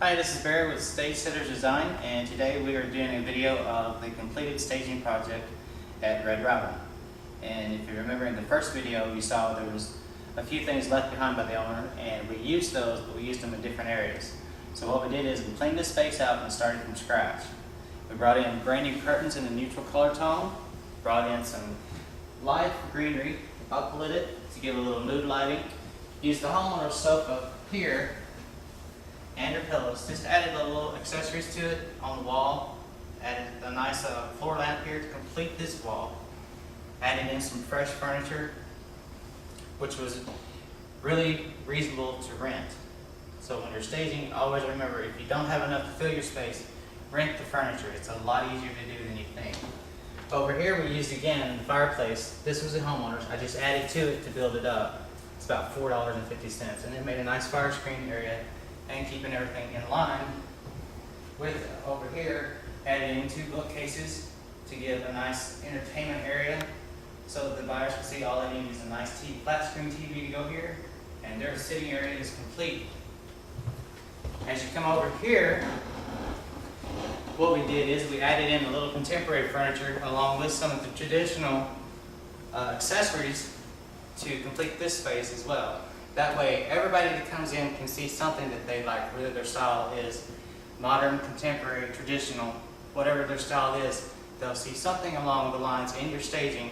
Hi, this is Barry with Stage Setters Design, and today we are doing a video of the completed staging project at Red Robin. And if you remember in the first video, you saw there was a few things left behind by the owner, and we used those, but we used them in different areas. So what we did is we cleaned this space out and started from scratch. We brought in brand new curtains in a neutral color tone, brought in some live greenery, uplit it to give a little mood lighting, used the homeowner's sofa here and her pillows. Just added a little accessories to it on the wall. Added a nice floor lamp here to complete this wall. Added in some fresh furniture, which was really reasonable to rent. So when you're staging, always remember, if you don't have enough to fill your space, rent the furniture. It's a lot easier to do than you think. Over here we used again the fireplace. This was a homeowner's. I just added to it to build it up. It's about $4.50, and it made a nice fire screen area and keeping everything in line with over here adding in 2 bookcases to give a nice entertainment area so that the buyers can see. All they need is a nice flat screen TV to go here, and their sitting area is complete. As you come over here, what we did is we added in a little contemporary furniture along with some of the traditional accessories to complete this space as well. That way, everybody that comes in can see something that they like, whether their style is modern, contemporary, traditional, whatever their style is, they'll see something along the lines in your staging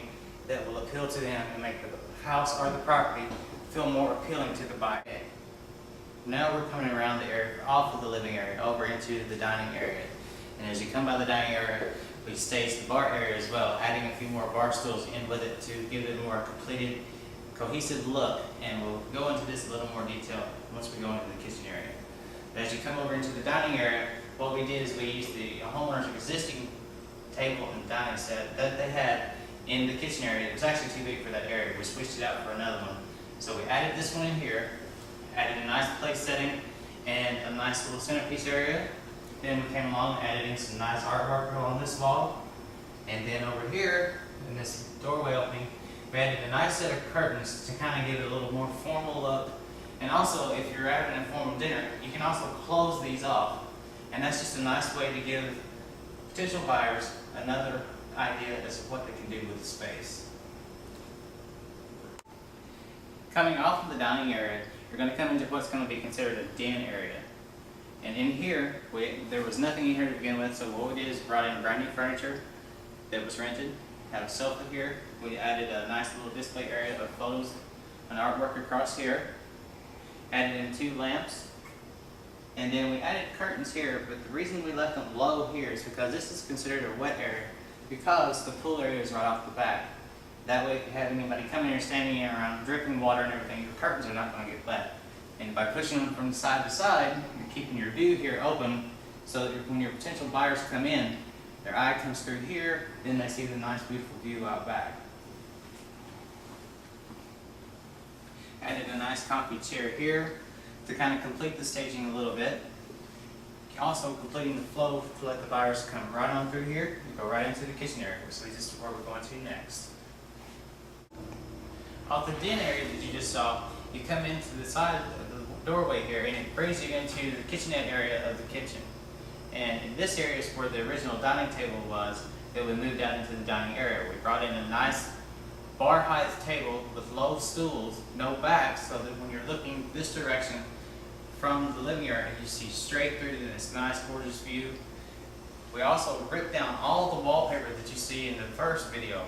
that will appeal to them and make the house or the property feel more appealing to the buyer. Now we're coming around the area, off of the living area, over into the dining area. And as you come by the dining area, we staged the bar area as well, adding a few more bar stools in with it to give it a more completed, cohesive look, and we'll go into this a little more detail once we go into the kitchen area. But as you come over into the dining area, what we did is we used the homeowner's existing table and dining set that they had in the kitchen area. It was actually too big for that area. We switched it out for another one. So we added this one in here, added a nice place setting and a nice little centerpiece area. Then we came along and added in some nice artwork on this wall. And then over here, in this doorway opening, we added a nice set of curtains to kind of give it a little more formal look. And also, if you're having a formal dinner, you can also close these off. And that's just a nice way to give potential buyers another idea as to what they can do with the space. Coming off of the dining area, you're going to come into what's going to be considered a den area. And in here, there was nothing in here to begin with, so what we did is brought in brand new furniture that was rented. Had a sofa here. We added a nice little display area of photos and artwork across here. Added in 2 lamps. And then we added curtains here, but the reason we left them low here is because this is considered a wet area because the pool area is right off the back. That way, if you have anybody coming here standing around dripping water and everything, your curtains are not going to get wet. And by pushing them from side to side, you're keeping your view here open so that when your potential buyers come in, their eye comes through here, then they see the nice beautiful view out back. Added a nice comfy chair here to kind of complete the staging a little bit. Also completing the flow to let the buyers come right on through here and go right into the kitchen area, which leads us to where we're going to next. Off the den area that you just saw, you come into the side of the doorway here and it brings you into the kitchenette area of the kitchen. And in this area is where the original dining table was that we moved out into the dining area. We brought in a nice bar height table with low stools, no backs, so that when you're looking this direction from the living area, you see straight through to this nice, gorgeous view. We also ripped down all the wallpaper that you see in the first video.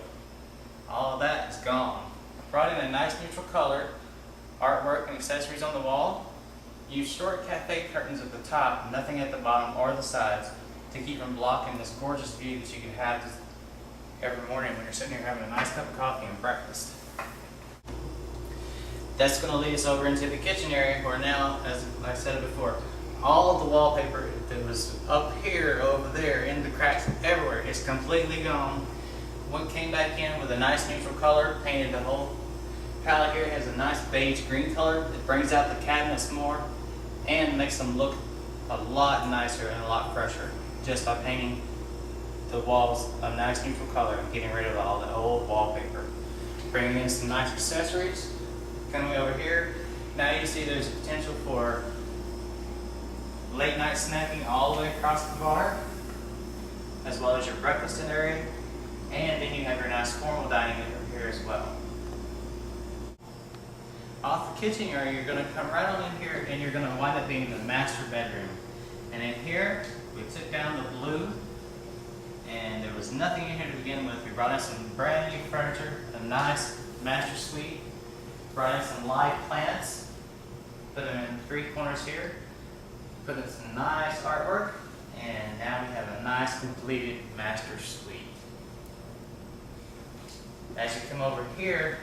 All of that is gone. Brought in a nice neutral color, artwork and accessories on the wall. Use short cafe curtains at the top, nothing at the bottom or the sides, to keep from blocking this gorgeous view that you can have every morning when you're sitting here having a nice cup of coffee and breakfast. That's going to lead us over into the kitchen area where now, as I said before, all of the wallpaper that was up here, over there, in the cracks everywhere is completely gone. One came back in with a nice neutral color, painted the whole palette here. It has a nice beige green color that brings out the cabinets more and makes them look a lot nicer and a lot fresher just by painting the walls a nice neutral color and getting rid of all the old wallpaper. Bringing in some nice accessories. Coming over here, now you see there's potential for late night snacking all the way across the bar, as well as your breakfast area, and then you have your nice formal dining over here as well. Off the kitchen area, you're going to come right on in here and you're going to wind up being the master bedroom. And in here, we took down the blue, and there was nothing in here to begin with. We brought in some brand new furniture, a nice master suite, brought in some live plants, put them in 3 corners here, put in some nice artwork, and now we have a nice completed master suite. As you come over here,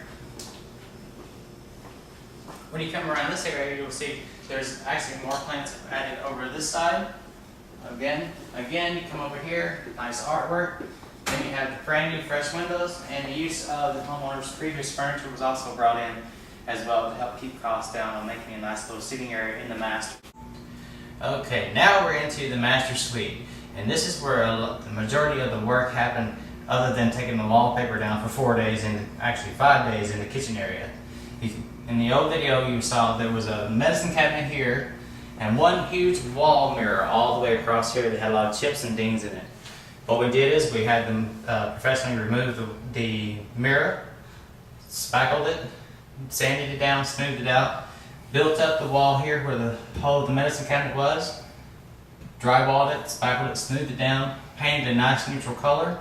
when you come around this area, you'll see there's actually more plants added over this side. Again, you come over here, nice artwork. Then you have the brand new fresh windows, and the use of the homeowner's previous furniture was also brought in as well to help keep costs down on making a nice little seating area in the master. Okay, now we're into the master suite, and this is where the majority of the work happened, other than taking the wallpaper down for 4 days and actually 5 days in the kitchen area. In the old video you saw there was a medicine cabinet here and one huge wall mirror all the way across here that had a lot of chips and dings in it. What we did is we had them professionally remove the mirror, spackled it, sanded it down, smoothed it out, built up the wall here where the hole of the medicine cabinet was, drywalled it, spackled it, smoothed it down, painted a nice neutral color,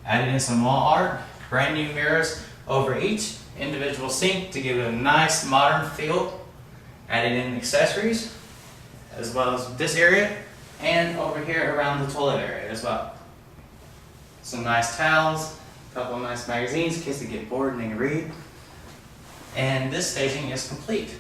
added in some wall art, brand new mirrors over each individual sink to give it a nice modern feel, added in accessories as well as this area and over here around the toilet area as well. Some nice towels, a couple of nice magazines in case they get bored and they can read. And this staging is complete.